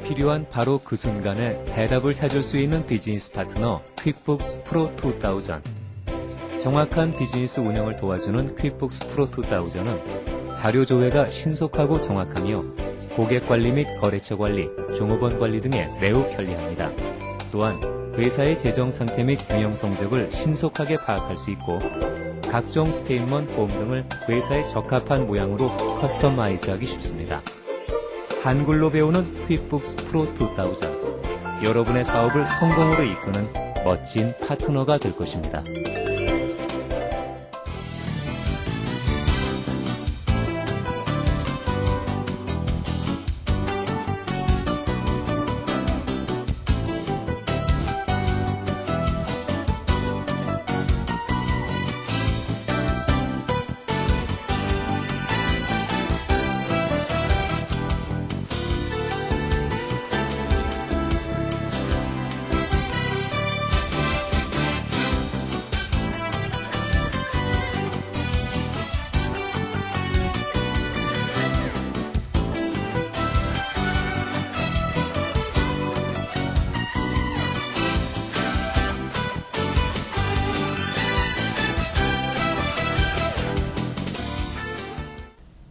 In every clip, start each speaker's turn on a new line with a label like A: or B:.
A: 필요한 바로 그 순간에 대답을 찾을 수 있는 비즈니스 파트너 퀵북스 프로 2000. 정확한 비즈니스 운영을 도와주는 퀵북스 프로 2000은 자료 조회가 신속하고 정확하며 고객 관리 및 거래처 관리, 종업원 관리 등에 매우 편리합니다. 또한 회사의 재정 상태 및 경영 성적을 신속하게 파악할 수 있고 각종 스테이트먼트 폼 등을 회사에 적합한 모양으로 커스터마이즈하기 쉽습니다. 한글로 배우는 퀵북스 프로 2000. 여러분의 사업을 성공으로 이끄는 멋진 파트너가 될 것입니다.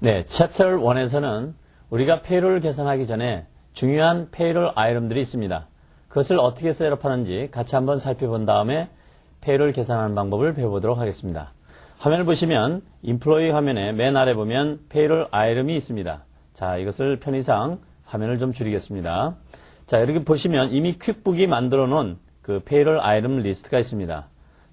B: 네, 챕터 1에서는 우리가 페이롤을 계산하기 전에 중요한 페이롤 아이템들이 있습니다. 그것을 어떻게 셋업하는지 같이 한번 살펴본 다음에 페이롤 계산하는 방법을 배워보도록 하겠습니다. 화면을 보시면 인플로이 화면에 맨 아래 보면 페이롤 아이템이 있습니다. 자, 이것을 편의상 화면을 좀 줄이겠습니다. 자, 이렇게 보시면 이미 퀵북이 만들어 놓은 그 페이롤 아이템 리스트가 있습니다.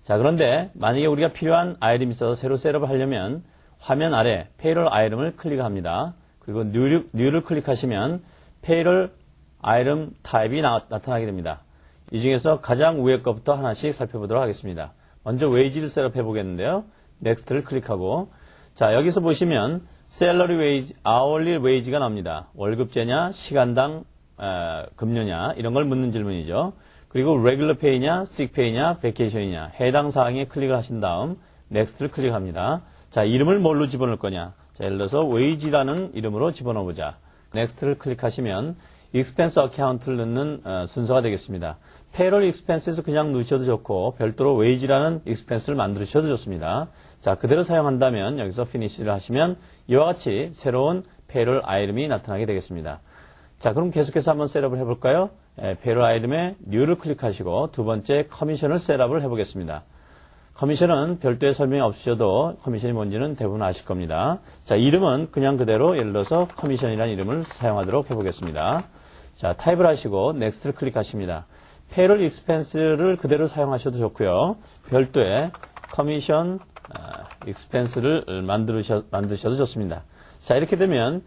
B: 자, 그런데 만약에 우리가 필요한 아이템이 있어서 새로 셋업을 하려면 화면 아래 페이롤 아이템을 클릭합니다. 그리고 뉴를 클릭하시면 페이롤 아이템 타입이 나타나게 됩니다. 이 중에서 가장 위에 것부터 하나씩 살펴보도록 하겠습니다. 먼저 웨이지를 셋업해 보겠는데요. 넥스트를 클릭하고, 자, 여기서 보시면 셀러리 웨이지, 아워리 웨이지가 나옵니다. 월급제냐, 시간당 급료냐, 이런 걸 묻는 질문이죠. 그리고 레귤러 페이냐, 식 페이냐, 베케이션이냐, 해당 사항에 클릭을 하신 다음 넥스트를 클릭합니다. 자, 이름을 뭘로 집어넣을 거냐? 자, 예를 들어서 wage라는 이름으로 집어넣어 보자. 넥스트를 클릭하시면 expense account를 넣는 순서가 되겠습니다. payroll expense에서 그냥 넣으셔도 좋고 별도로 wage라는 expense를 만드셔도 좋습니다. 자, 그대로 사용한다면 여기서 finish를 하시면 이와 같이 새로운 payroll 아이템이 나타나게 되겠습니다. 자, 그럼 계속해서 한번 셋업을 해볼까요? payroll 아이템에 new를 클릭하시고 두 번째 커미션을 셋업을 해보겠습니다. 커미션은 별도의 설명이 없으셔도 커미션이 뭔지는 대부분 아실 겁니다. 자, 이름은 그냥 그대로 예를 들어서 커미션이라는 이름을 사용하도록 해보겠습니다. 자, 타입을 하시고 넥스트를 클릭하십니다. 페이롤 익스펜스를 그대로 사용하셔도 좋고요. 별도의 커미션 익스펜스를 만드셔도 좋습니다. 자, 이렇게 되면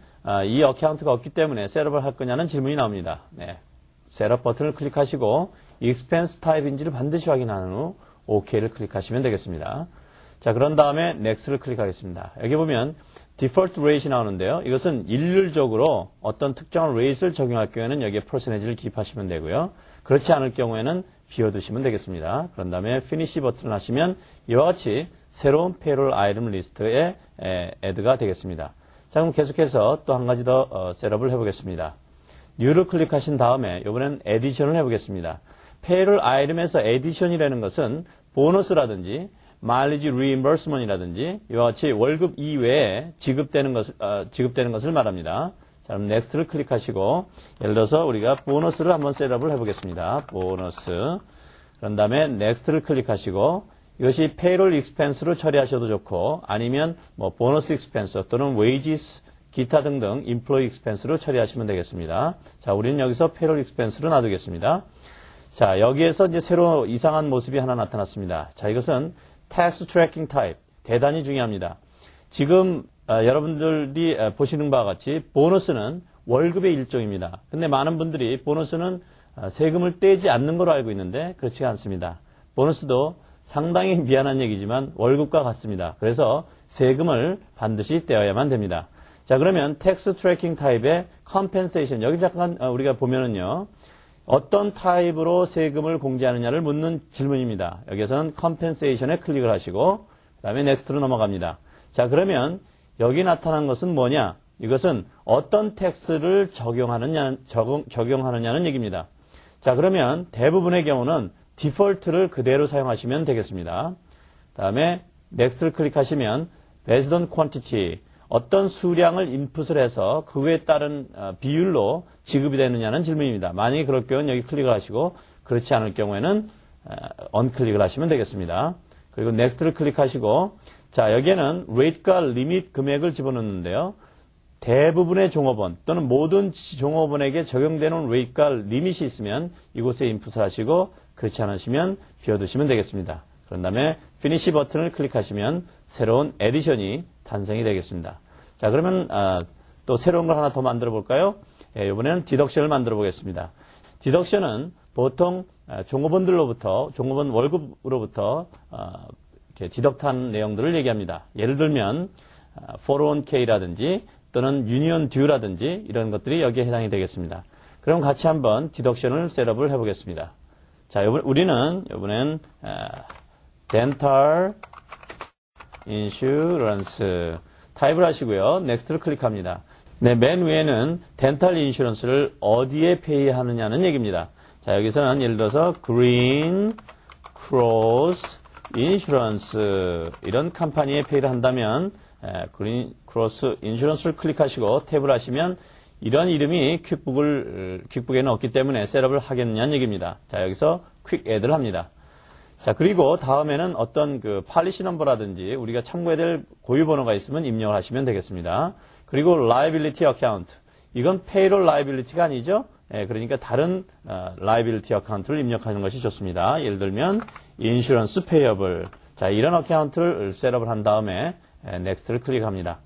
B: 이 어카운트가 없기 때문에 셋업을 할 거냐는 질문이 나옵니다. 네, 셋업 버튼을 클릭하시고 익스펜스 타입인지를 반드시 확인한 후 OK를 클릭하시면 되겠습니다. 자, 그런 다음에 Next를 클릭하겠습니다. 여기 보면 Default Rate이 나오는데요. 이것은 일률적으로 어떤 특정한 rate를 적용할 경우에는 여기에 percentage를 기입하시면 되고요. 그렇지 않을 경우에는 비워두시면 되겠습니다. 그런 다음에 Finish 버튼을 하시면 이와 같이 새로운 payroll item 리스트에 add가 되겠습니다. 자, 그럼 계속해서 또 한 가지 더 셋업을 해보겠습니다. New를 클릭하신 다음에 이번엔 Addition을 해보겠습니다. 페이롤 아이템에서 에디션이라는 것은 보너스라든지 마일리지 리임버스먼이라든지 이와 같이 월급 이외에 지급되는 것을 말합니다. 자, 그럼 넥스트를 클릭하시고 예를 들어서 우리가 보너스를 한번 셋업을 해보겠습니다. 보너스. 그런 다음에 넥스트를 클릭하시고 이것이 페이롤 익스펜스로 처리하셔도 좋고 아니면 뭐 보너스 익스펜스 또는 웨이지스 기타 등등 인플로이 익스펜스로 처리하시면 되겠습니다. 자, 우리는 여기서 페이롤 익스펜스로 놔두겠습니다. 자, 여기에서 이제 새로 이상한 모습이 하나 나타났습니다. 자, 이것은 Tax Tracking Type. 대단히 중요합니다. 지금 여러분들이 보시는 바와 같이 보너스는 월급의 일종입니다. 근데 많은 분들이 보너스는 세금을 떼지 않는 걸로 알고 있는데 그렇지 않습니다. 보너스도 상당히 미안한 얘기지만 월급과 같습니다. 그래서 세금을 반드시 떼어야만 됩니다. 자, 그러면 Tax Tracking Type의 Compensation. 여기 잠깐 우리가 보면은요. 어떤 타입으로 세금을 공제하느냐를 묻는 질문입니다. 여기에서는 compensation에 클릭을 하시고 그 다음에 next로 넘어갑니다. 자, 그러면 여기 나타난 것은 뭐냐? 이것은 어떤 텍스를 적용하느냐는 얘기입니다. 자, 그러면 대부분의 경우는 디폴트를 그대로 사용하시면 되겠습니다. 다음에 넥스트를 클릭하시면 based on quantity, 어떤 수량을 인풋을 해서 그에 따른 비율로 지급이 되느냐는 질문입니다. 만약에 그럴 경우는 여기 클릭을 하시고 그렇지 않을 경우에는 언클릭을 하시면 되겠습니다. 그리고 넥스트를 클릭하시고 자, 여기에는 rate과 리밋 금액을 집어넣는데요. 대부분의 종업원 또는 모든 종업원에게 적용되는 rate과 리밋이 있으면 이곳에 인풋을 하시고 그렇지 않으시면 비워두시면 되겠습니다. 그런 다음에 finish 버튼을 클릭하시면 새로운 에디션이 탄생이 되겠습니다. 자, 그러면 또 새로운 걸 하나 더 만들어 볼까요? 이번에는 디덕션을 만들어 보겠습니다. 디덕션은 보통 종업원 월급으로부터 이렇게 디덕트한 내용들을 얘기합니다. 예를 들면 401k라든지 또는 유니온 듀라든지 이런 것들이 여기에 해당이 되겠습니다. 그럼 같이 한번 디덕션을 셋업을 해보겠습니다. 자, 우리는 이번엔 덴탈 인슈런스 타입을 하시고요. 넥스트를 클릭합니다. 네, 맨 위에는 덴탈 인슈런스를 어디에 페이하느냐는 얘기입니다. 자, 여기서는 예를 들어서 그린 크로스 인슈런스 이런 컴퍼니에 페이를 한다면 그린 크로스 인슈런스를 클릭하시고 탭을 하시면 이런 이름이 퀵북에는 없기 때문에 셋업을 하겠느냐는 얘기입니다. 자, 여기서 퀵 애드를 합니다. 자, 그리고 다음에는 어떤 그 팔리시 넘버라든지 우리가 참고해야 될 고유 번호가 있으면 입력을 하시면 되겠습니다. 그리고 liability account. 이건 payroll liability가 아니죠? 그러니까 다른 liability account를 입력하는 것이 좋습니다. 예를 들면 insurance payable. 자, 이런 어카운트를 셋업을 한 다음에 next를 클릭합니다.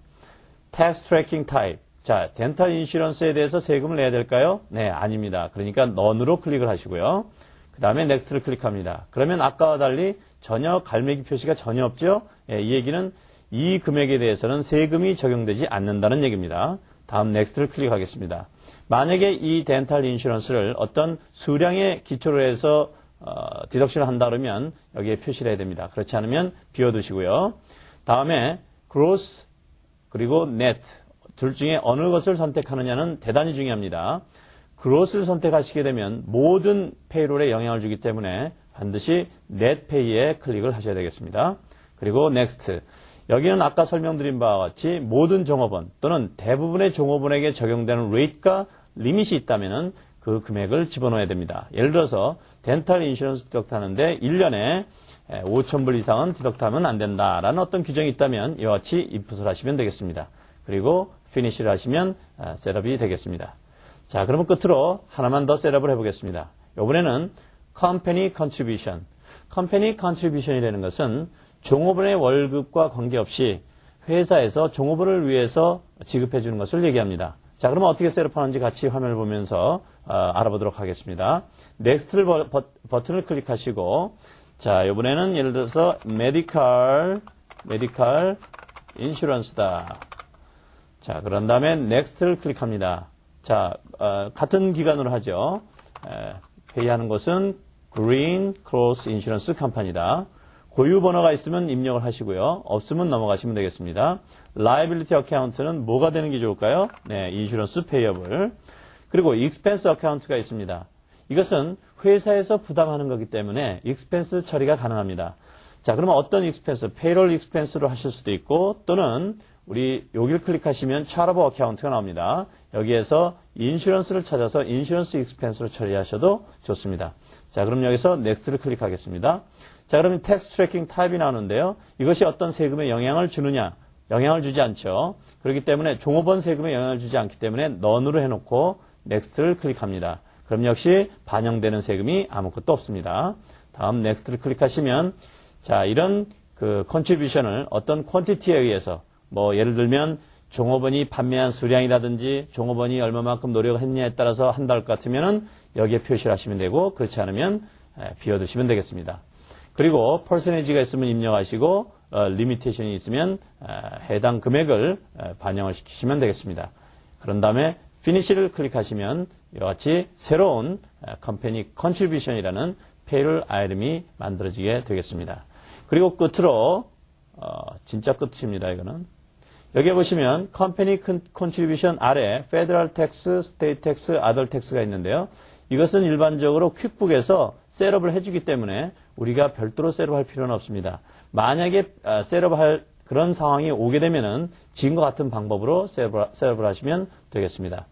B: tax tracking type. 자, 덴탈 인슈런스에 대해서 세금을 내야 될까요? 네, 아닙니다. 그러니까 none으로 클릭을 하시고요. 그 다음에 넥스트를 클릭합니다. 그러면 아까와 달리 전혀 갈매기 표시가 전혀 없죠? 이 얘기는 이 금액에 대해서는 세금이 적용되지 않는다는 얘기입니다. 다음 넥스트를 클릭하겠습니다. 만약에 이 덴탈 인슈런스를 어떤 수량의 기초로 해서 디덕션을 한다 그러면 여기에 표시를 해야 됩니다. 그렇지 않으면 비워두시고요. 다음에 gross 그리고 net 둘 중에 어느 것을 선택하느냐는 대단히 중요합니다. 그로스를 선택하시게 되면 모든 페이롤에 영향을 주기 때문에 반드시 net pay에 클릭을 하셔야 되겠습니다. 그리고 next. 여기는 아까 설명드린 바와 같이 모든 종업원 또는 대부분의 종업원에게 적용되는 rate과 리밋이 있다면 그 금액을 집어넣어야 됩니다. 예를 들어서 덴탈 인슈런스 디덕트하는데 1년에 5,000불 이상은 디덕트하면 안 된다라는 어떤 규정이 있다면 이와 같이 인풋을 하시면 되겠습니다. 그리고 피니시를 하시면 셋업이 되겠습니다. 자, 그러면 끝으로 하나만 더 셋업을 해보겠습니다. 이번에는 company contribution. company contribution이라는 것은 종업원의 월급과 관계없이 회사에서 종업원을 위해서 지급해 주는 것을 얘기합니다. 자, 그러면 어떻게 셋업하는지 같이 화면을 보면서 알아보도록 하겠습니다. 넥스트를 버튼을 클릭하시고 자, 이번에는 예를 들어서 medical insurance다. 자, 그런 다음에 넥스트를 클릭합니다. 자, 같은 기간으로 하죠. 회의하는 것은 Green Cross Insurance Company다. 고유 번호가 있으면 입력을 하시고요. 없으면 넘어가시면 되겠습니다. Liability Account는 뭐가 되는 게 좋을까요? 네, Insurance Payable. 그리고 Expense Account가 있습니다. 이것은 회사에서 부담하는 거기 때문에 Expense 처리가 가능합니다. 자, 그러면 어떤 Expense? Payroll Expense로 하실 수도 있고 또는 우리 여기를 클릭하시면 Chart of Account가 나옵니다. 여기에서 인슈런스를 찾아서 인슈런스 익스펜스로 처리하셔도 좋습니다. 자, 그럼 여기서 Next를 클릭하겠습니다. 자, 그러면 Tax Tracking Type이 나오는데요. 이것이 어떤 세금에 영향을 주느냐? 영향을 주지 않죠. 그렇기 때문에 종업원 세금에 영향을 주지 않기 때문에 None으로 해놓고 Next를 클릭합니다. 그럼 역시 반영되는 세금이 아무것도 없습니다. 다음 Next를 클릭하시면 자, 이런 그 contribution을 어떤 quantity에 의해서 뭐 예를 들면 종업원이 판매한 수량이라든지 종업원이 얼마만큼 노력을 했냐에 따라서 한다 것 같으면은 여기에 표시를 하시면 되고 그렇지 않으면 비워두시면 되겠습니다. 그리고 퍼센티지가 있으면 입력하시고 리미테이션이 있으면 해당 금액을 반영을 시키시면 되겠습니다. 그런 다음에 피니시를 클릭하시면 이와 같이 새로운 컴퍼니 컨트리뷰션이라는 페이롤 아이템이 만들어지게 되겠습니다. 그리고 끝으로 진짜 끝입니다. 이거는 여기에 보시면 Company Contribution 아래 Federal Tax, State Tax, Other Tax가 있는데요. 이것은 일반적으로 퀵북에서 셋업을 해주기 때문에 우리가 별도로 셋업할 필요는 없습니다. 만약에 셋업할 그런 상황이 오게 되면은 지금과 같은 방법으로 셋업을 하시면 되겠습니다.